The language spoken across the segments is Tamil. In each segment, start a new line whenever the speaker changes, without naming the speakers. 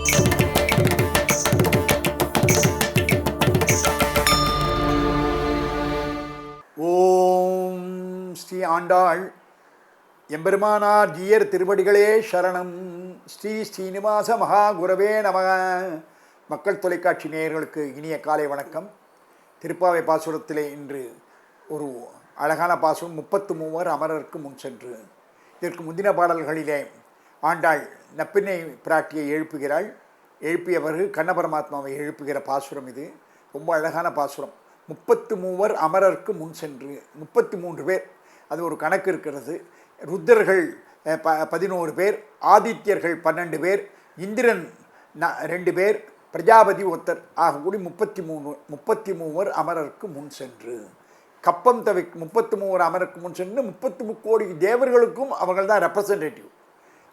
ஓம் ஸ்ரீ ஆண்டாள் எம்பெருமானார் ஜீயர் திருவடிகளே சரணம். ஸ்ரீ ஸ்ரீனிவாச மகா குரவே நம. மக்கள் தொலைக்காட்சி நேயர்களுக்கு இனிய காலை வணக்கம். திருப்பாவை பாசுரத்திலே இன்று ஒரு அழகான பாசுரம் 33 அமரருக்கு முன் சென்று. இதற்கு முந்தின பாடல்களிலே ஆண்டாள் நப்பினை பிராட்டியை எழுப்புகிறாள். எழுப்பிய பிறகு கண்ணபரமாத்மாவை எழுப்புகிற பாசுரம் இது. ரொம்ப அழகான பாசுரம். 33 அமரருக்கு முன் சென்று 33 பேர், அது ஒரு கணக்கு இருக்கிறது. ருத்ரர்கள் 11 பேர், ஆதித்யர்கள் 12 பேர், இந்திரன் 2 பேர், பிரஜாபதி ஒருத்தர், ஆகக்கூடி 33 அமரருக்கு முன் சென்று கப்பம் தவி 33 அமரருக்கு முன் சென்று 33 கோடி தேவர்களுக்கும் அவர்கள் தான் ரெப்ரசன்டேட்டிவ்.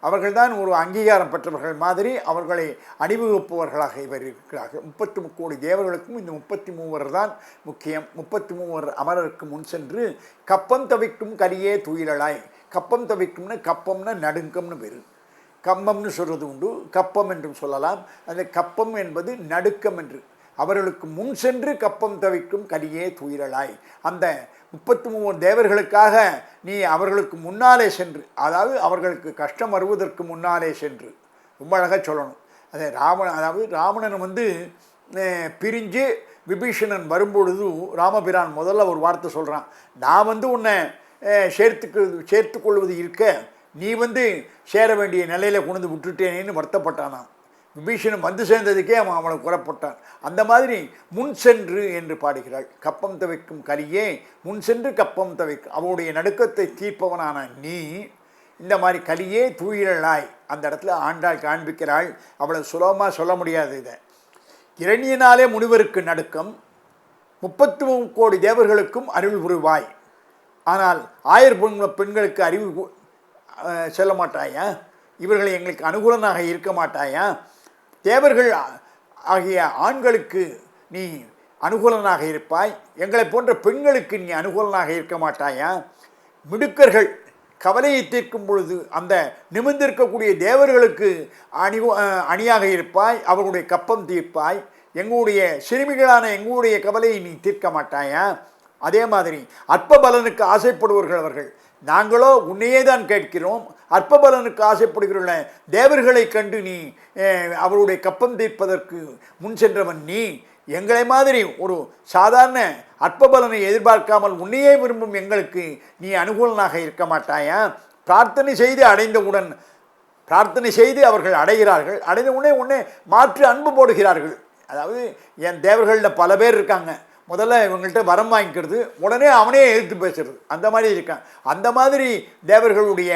அவர்கள்தான் ஒரு அங்கீகாரம் பெற்றவர்கள் மாதிரி அவர்களை அணிவகுப்பவர்களாக இவர் இருக்கிறார்கள். 33 கோடி தேவர்களுக்கும் இந்த 33 தான் முக்கியம். 33 அமரருக்கு முன் சென்று கப்பம் தவிக்கும் கரியே துயிலளாய். கப்பம் தவிக்கும்னு, கப்பம்னா நடுக்கம்னு பேர். கம்பம்னு சொல்கிறது உண்டு, கப்பம் என்றும் சொல்லலாம். அந்த கப்பம் என்பது நடுக்கம் என்று. அவர்களுக்கு முன் சென்று கப்பம் தவிக்கும் கரியே துயிலளாய். அந்த 33 தேவர்களுக்காக நீ அவர்களுக்கு முன்னாலே சென்று, அதாவது அவர்களுக்கு கஷ்டம் வருவதற்கு முன்னாலே சென்று, ரொம்ப அழகாக சொல்லணும். அதை ராவணன் பிரிஞ்சு விபீஷணன் வரும்பொழுது ராமபிரான் முதல்ல ஒரு வார்த்தை சொல்கிறான், நான் உன்னை சேர்த்து கொள்வது இருக்க நீ சேர வேண்டிய நிலையில் கொண்டு விட்டுட்டேனேன்னு வருத்தப்பட்டானான். விபீஷணன் சேர்ந்ததுக்கே அவனை குறப்பட்டான். அந்த மாதிரி முன் சென்று என்று பாடுகிறாள். கப்பம் தவிக்கும் கரியே முன் சென்று கப்பம் தவிக்கும், அவளுடைய நடுக்கத்தை தீர்ப்பவனான நீ இந்த மாதிரி கலியே தூயிலாய். அந்த இடத்துல ஆண்டாள் காண்பிக்கிறாள். அவளை சுலபமாக சொல்ல முடியாது. இதை இரணியனாலே முனிவருக்கு நடுக்கம், 33 கோடி தேவர்களுக்கும் அருள் புரிவாய். ஆனால் 1000 பெண்களுக்கு அறிவு சொல்ல மாட்டாயா? இவர்களை எங்களுக்கு அனுகூலனாக இருக்க மாட்டாயா? தேவர்கள் ஆகிய ஆண்களுக்கு நீ அனுகூலனாக இருப்பாய், எங்களை போன்ற பெண்களுக்கு நீ அனுகூலனாக இருக்க மாட்டாயா? மிடுக்கர்கள் கவலையை தீர்க்கும் பொழுது அந்த நிமிர்ந்திருக்கக்கூடிய தேவர்களுக்கு அணியாக இருப்பாய், அவர்களுடைய கப்பம் தீர்ப்பாய். எங்களுடைய சிறுமிகளான எங்களுடைய கவலையை நீ தீர்க்க மாட்டாயா? அதே மாதிரி அற்ப பலனுக்கு ஆசைப்படுவர்கள் அவர்கள். நாங்களோ உன்னையே தான் கேட்கிறோம். அற்பபலனுக்கு ஆசைப்படுகிற தேவர்களை கண்டு நீ அவருடைய கப்பம் தீர்ப்பதற்கு முன் சென்றவன் நீ. எங்களை மாதிரி ஒரு சாதாரண அற்பபலனை எதிர்பார்க்காமல் உன்னையே விரும்பும் எங்களுக்கு நீ அனுகூலனாக இருக்க மாட்டாயா? பிரார்த்தனை செய்து அவர்கள் அடைகிறார்கள். அடைந்த உடனே மாற்று அன்பு போடுகிறார்கள். அதாவது என் தேவர்களில் பல பேர் இருக்காங்க, முதல்ல இவங்கள்ட்ட வரம் வாங்கிக்கிறது, உடனே அவனே எதிர்த்து பேசுறது, அந்த மாதிரி இருக்கான். அந்த மாதிரி தேவர்களுடைய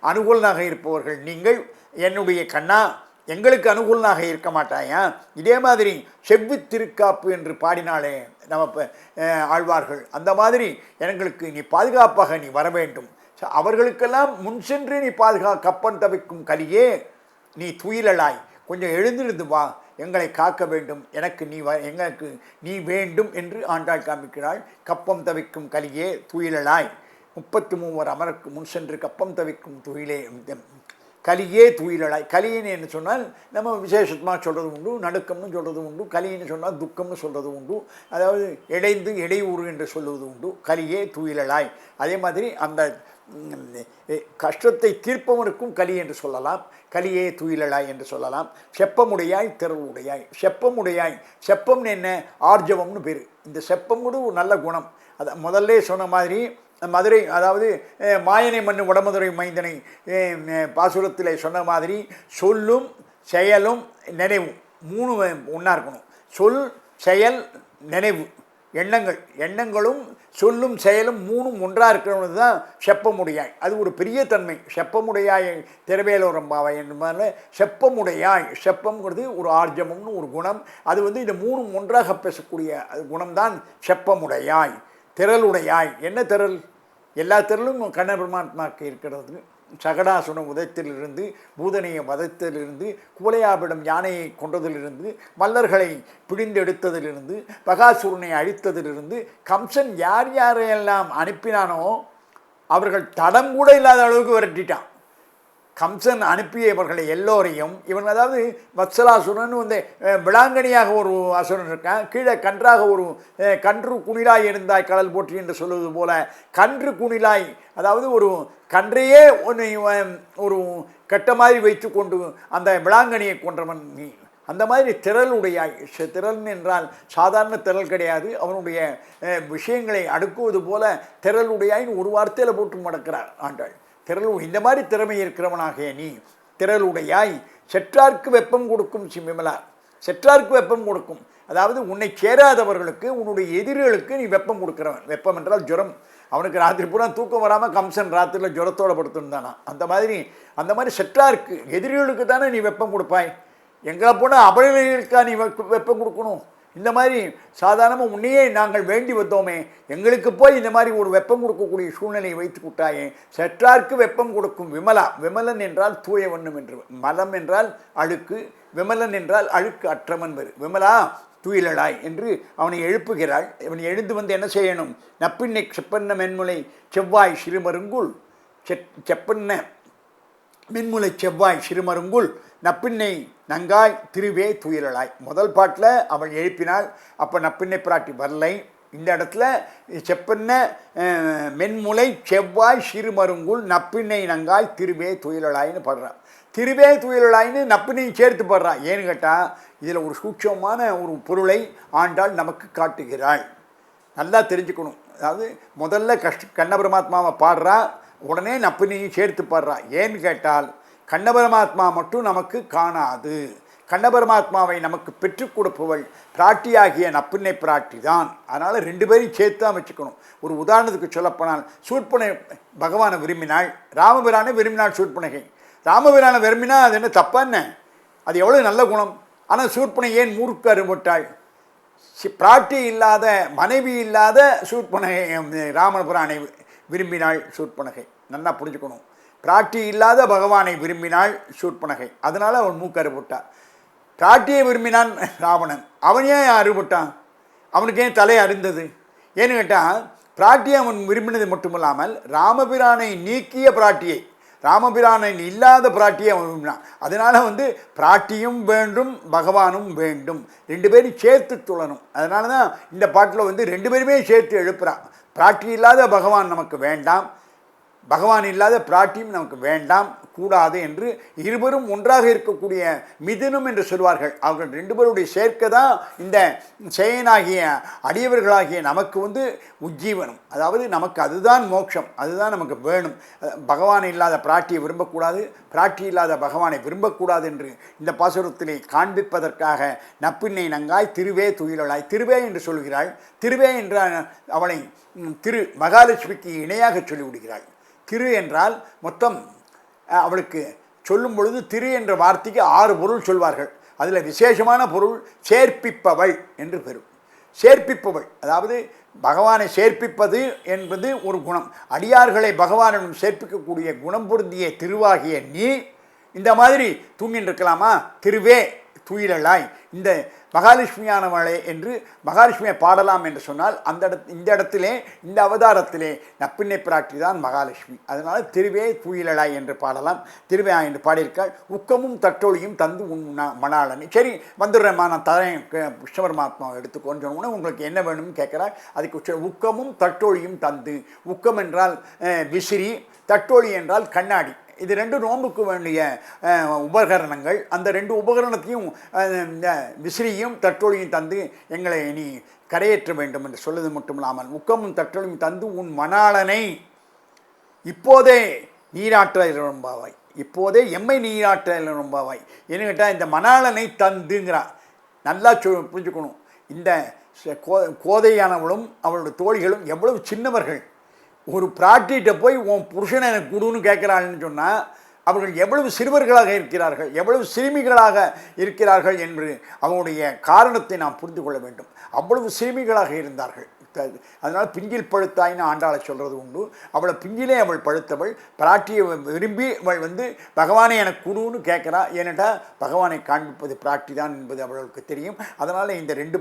அனுகூலனாக இருப்பவர்கள் நீங்கள். என்னுடைய கண்ணா, எங்களுக்கு அனுகூலனாக இருக்க மாட்டாயா? இதே மாதிரி செவ்வி திருக்காப்பு என்று பாடினாலே நம்ம ஆழ்வார்கள், அந்த மாதிரி எங்களுக்கு நீ பாதுகாப்பாக நீ வர வேண்டும். அவர்களுக்கெல்லாம் முன் சென்று நீ கப்பம் தவிக்கும் கலியே நீ துயிலளாய், கொஞ்சம் எழுந்திருந்து வா, எங்களை காக்க வேண்டும், எங்களுக்கு நீ வேண்டும் என்று ஆண்டாள் காண்பிக்கிறாள். கப்பம் தவிக்கும் கலியே துயிலளாய். 33 அமருக்கு முன் சென்று கப்பம் தவிக்கும் கலியே துயிலளாய். கலின்னு என்ன சொன்னால் நம்ம விசேஷமாக சொல்கிறது உண்டு, நடுக்கம்னு சொல்கிறது உண்டு. கலின்னு சொன்னால் துக்கம்னு சொல்கிறது உண்டு, அதாவது இடையூறு என்று சொல்லுவது உண்டு. கலியே துயிலளாய். அதே மாதிரி அந்த கஷ்டத்தை தீர்ப்பவனுக்கும் கலி என்று சொல்லலாம், கலியே துயிலளாய் என்று சொல்லலாம். செப்பமுடையாய் திரளுடையாய். செப்பமுடையாய், செப்பம்னு என்ன? ஆர்ஜவம்னு பேர். இந்த செப்பம் கூட ஒரு நல்ல குணம். அதை முதல்ல சொன்ன மாதிரி மதுரை, அதாவது மாயனை மண்ணு வடமதுரை மைந்தனை பாசுரத்தில் சொன்ன மாதிரி சொல்லும் செயலும் நினைவும் 3 ஒன்றா இருக்கணும். சொல் செயல் நினைவு, எண்ணங்களும் சொல்லும் செயலும் 3 ஒன்றாக இருக்கிறது தான் செப்பமுடையாய். அது ஒரு பெரிய தன்மை. செப்பமுடையாய் திரவேலோரம்பாவை என்பதால் செப்பமுடையாய். செப்பம்ங்கிறது ஒரு ஆர்ஜவம்னு ஒரு குணம். அது இந்த 3 ஒன்றாக பேசக்கூடிய குணம்தான் செப்பமுடையாய். திரளுடையாய். என்ன திரள்? எல்லா திரளும் கண்ண பரமாத்மாவுக்கு இருக்கிறது. சகடாசுன உதயத்திலிருந்து, பூதனைய வதத்திலிருந்து, குவலையாபிடம் யானையை கொண்டதிலிருந்து, மல்லர்களை பிடிந்தெடுத்ததிலிருந்து, பகாசுரனை அழித்ததிலிருந்து, கம்சன் யாரையெல்லாம் அனுப்பினானோ அவர்கள் தடம் கூட இல்லாத அளவுக்கு விரட்டிட்டான். கம்சன் அனுப்பியவர்களை எல்லோரையும் இவன், அதாவது வத்சலாசுரன் வந்து விளாங்கனியாக ஒரு அசுரன் இருக்கான், கீழே கன்றாக ஒரு கன்று குணிலாய் இருந்தாய் கடல் போற்றி என்று சொல்வது போல கன்று குணிலாய், அதாவது ஒரு கன்றையே ஒரு கெட்ட மாதிரி வைத்து கொண்டு அந்த விளாங்கனியை கொன்றவன் நீ. அந்த மாதிரி திரளுடையாய், திரள் என்றால் சாதாரண திரள் கிடையாது, அவனுடைய விஷயங்களை அடுக்குவது போல திரளுடையாயின்னு ஒரு வார்த்தையில் போட்டு மடக்கிறார் ஆண்டாள். திரள், இந்த மாதிரி திறமை இருக்கிறவனாக நீ திரளுடையாய், செற்றார்க்கு வெப்பம் கொடுக்கும் விமலா, செற்றார்க்கு வெப்பம் கொடுக்கும், அதாவது உன்னை சேராதவர்களுக்கு உன்னுடைய எதிரிகளுக்கு நீ வெப்பம் கொடுக்குறவன். வெப்பம் என்றால் ஜுரம். அவனுக்கு ராத்திரி பூரா தூக்கம் வராமல் கம்சன் ராத்திரியில் ஜுரத்தோடு படுத்துருந்தானா. அந்த மாதிரி செற்றார்க்கு எதிரிகளுக்கு தானே நீ வெப்பம் கொடுப்பாய். எங்களை போனால் அபலைகளுக்கா நீ வெப்பம் கொடுக்கணும்? இந்த மாதிரி சாதாரணமாக உன்னையே நாங்கள் வேண்டி வந்தோமே, எங்களுக்கு போய் இந்த மாதிரி ஒரு வெப்பம் கொடுக்கக்கூடிய சூழ்நிலையை வைத்து விட்டாயே. செற்றார்க்கு வெப்பம் கொடுக்கும் விமலா. விமலன் என்றால் தூய வண்ணம் என்று, மலம் என்றால் அழுக்கு, விமலன் என்றால் அழுக்கு அற்றவன் வரு. விமலா தூயிலடாய் என்று அவனை எழுப்புகிறாள். அவன் எழுந்து வந்து என்ன செய்யணும்? நப்பின்னை செப்பன்ன மென்முலை செவ்வாய் சிறுமருங்குள், செப்பன்ன மென்முலை செவ்வாய் சிறுமருங்குள் நப்பின்னை நங்காய் திருவே துயிலளாய். முதல் பாட்டில் அவள் எழுப்பினாள், அப்போ நப்பின்னை பிராட்டி வரலை. இந்த இடத்துல செப்பன்ன மென்முலை செவ்வாய் சிறுமருங்குள் நப்பின்னை நங்காய் திருவே துயிலளாயின்னு பாடுறான். திருவே துயிலளாயின்னு நப்பினையும் சேர்த்து பாடுறான். ஏன்னு கேட்டால் இதில் ஒரு சூட்சமான ஒரு பொருளை ஆண்டாள் நமக்கு காட்டுகிறாள். நல்லா தெரிஞ்சுக்கணும். அதாவது முதல்ல கண்ண பரமாத்மாவை பாடுறா, உடனே நப்பினையும் சேர்த்து பாடுறா. ஏன்னு கேட்டால் கண்ண பரமாத்மா மட்டும் நமக்கு காணாது. கண்ண பரமாத்மாவை நமக்கு பெற்றுக் கொடுப்பவள் பிராட்டியாகிய நப்பின்னை பிராட்டி தான். அதனால் ரெண்டு பேரையும் சேர்த்து தான் வச்சுக்கணும். ஒரு உதாரணத்துக்கு சொல்லப்போனால், சூர்பனை பகவானை விரும்பினாள், ராமபிரானை விரும்பினாள் சூர்பனகை. ராமபிரானை விரும்பினா அது என்ன தப்பான்னு? அது எவ்வளோ நல்ல குணம். ஆனால் சூர்பனை ஏன் மூர்க்க அறுபட்டாள்? பிராட்டி இல்லாத, மனைவி இல்லாத சூர்பனகை ராமபிரானை விரும்பினாள் சூர்பனகை. நல்லா புரிஞ்சுக்கணும். பிராட்டி இல்லாத பகவானை விரும்பினாள் சூர்பனகை, அதனால் அவன் மூக்கு அறுபட்டான். பிராட்டியை விரும்பினான் ராவணன், அவன் ஏன் அறுபட்டான்? அவனுக்கு ஏன் தலை அருந்தது? ஏன்னு கேட்டால் பிராட்டியை அவன் விரும்பினது மட்டுமில்லாமல் ராமபிரானை நீக்கிய பிராட்டியை, ராமபிரானை இல்லாத பிராட்டியை அவன் விரும்பினான். அதனால் வந்து பிராட்டியும் வேண்டும் பகவானும் வேண்டும், ரெண்டு பேரும் சேர்த்து துள்ளணும். அதனால தான் இந்த பாட்டில் வந்து ரெண்டு பேருமே சேர்த்து எழுப்புறான். பிராட்டி இல்லாத பகவான் நமக்கு வேண்டாம், பகவான் இல்லாத பிராட்டியும் நமக்கு வேண்டாம், கூடாது என்று இருவரும் ஒன்றாக இருக்கக்கூடிய மிதுனம் என்று சொல்வார்கள். அவர்கள் ரெண்டு பேருடைய சேர்க்கை தான் இந்த செயனாகிய அடியவர்களாகிய நமக்கு வந்து உஜ்ஜீவனம். அதாவது நமக்கு அதுதான் மோட்சம், அதுதான் நமக்கு வேணும். பகவான் இல்லாத பிராட்டியை விரும்பக்கூடாது, பிராட்டி இல்லாத பகவானை விரும்பக்கூடாது என்று இந்த பாசுரத்திலே காண்பிப்பதற்காக நப்பின்னை நங்காய் திருவே துயிலளாய், திருவே என்று சொல்கிறாள். திருவே என்ற அவளை திரு மகாலட்சுமிக்கு இணையாக சொல்லிவிடுகிறாள். திரு என்றால் மொத்தம் அவளுக்கு சொல்லும் பொழுது திரு என்ற வார்த்தைக்கு 6 பொருள் சொல்வார்கள். அதில் விசேஷமான பொருள் சேர்ப்பிப்பவள் என்று பெறும். சேர்ப்பிப்பவள், அதாவது பகவானை சேர்ப்பிப்பது என்பது ஒரு குணம். அடியார்களை பகவானிடம் சேர்ப்பிக்கக்கூடிய குணம் பொருந்திய திருவாகிய நீ இந்த மாதிரி தூங்கின்னு இருக்கலாமா? திருவே துயிலளாய், இந்த மகாலட்சுமியானவளே என்று மகாலட்சுமியை பாடலாம் என்று சொன்னால் இந்த இடத்திலே, இந்த அவதாரத்திலே நப்பின்னை பிராட்டி தான் மகாலட்சுமி. அதனால் திருவே துயிலளாய் என்று பாடலாம். திருவே என்று பாடியிருக்காள். உக்கமும் தட்டொழியும் தந்து உன் மணாளனி. சரி வந்துடுறேம்மா, நான் தரேன் கிருஷ்ண பரமாத்மாவை எடுத்துக்கோன்னு சொன்னோன்னே உங்களுக்கு என்ன வேணும்னு கேட்குறாள். அதுக்கு உக்கமும் தட்டொழியும் தந்து, உக்கம் என்றால் விசிறி, தட்டொழி என்றால் கண்ணாடி. இது ரெண்டு நோம்புக்கு வேண்டிய உபகரணங்கள். அந்த ரெண்டு உபகரணத்தையும் விசிறியும் தட்டொழியும் தந்து எங்களை நீ கரையேற்ற வேண்டும் என்று சொல்வது மட்டுமில்லாமல் உக்கமும் தட்டொழியும் தந்து உன் மணாளனை இப்போதே நீராற்ற இளம்பாவாய், இப்போதே எம்மை நீராற்ற இளம்பாவாய். என்ன கேட்டால் இந்த மணாளனை தந்துங்கிறான். நல்லா புரிஞ்சுக்கணும். இந்த கோதையானவளும் அவளுடைய தோழிகளும் எவ்வளவு சின்னவர்கள். ஒரு பிராட்டிகிட்ட போய் உன் புருஷனை எனக்கு கொடுன்னு கேட்குறாள்னு சொன்னால் அவர்கள் எவ்வளவு சிறுவர்களாக இருக்கிறார்கள், எவ்வளவு சிறுமிகளாக இருக்கிறார்கள் என்று அவங்களுடைய காரணத்தை நாம் புரிந்து கொள்ள வேண்டும். அவ்வளவு சிறுமிகளாக இருந்தார்கள். அதனால் பிஞ்சில் பழுத்தாயின்னு ஆண்டாளை சொல்கிறது உண்டு. அவளை பிஞ்சிலே அவள் பழுத்தவள். பிராட்டியை விரும்பி அவள் வந்து பகவானை எனக்கு கொடுன்னு கேட்குறா. ஏனட்டா பகவானை காண்பிப்பது பிராட்டி தான் என்பது அவளுக்கு தெரியும். அதனால் இந்த ரெண்டு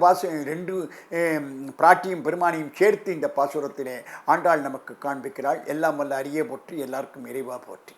பிராட்டியும் பெருமானையும் சேர்த்து இந்த பாசுரத்திலே ஆண்டாள் நமக்கு காண்பிக்கிறாள். எல்லாம் வல்ல அரிய போற்றி, எல்லாருக்கும் இறைவா போற்றி.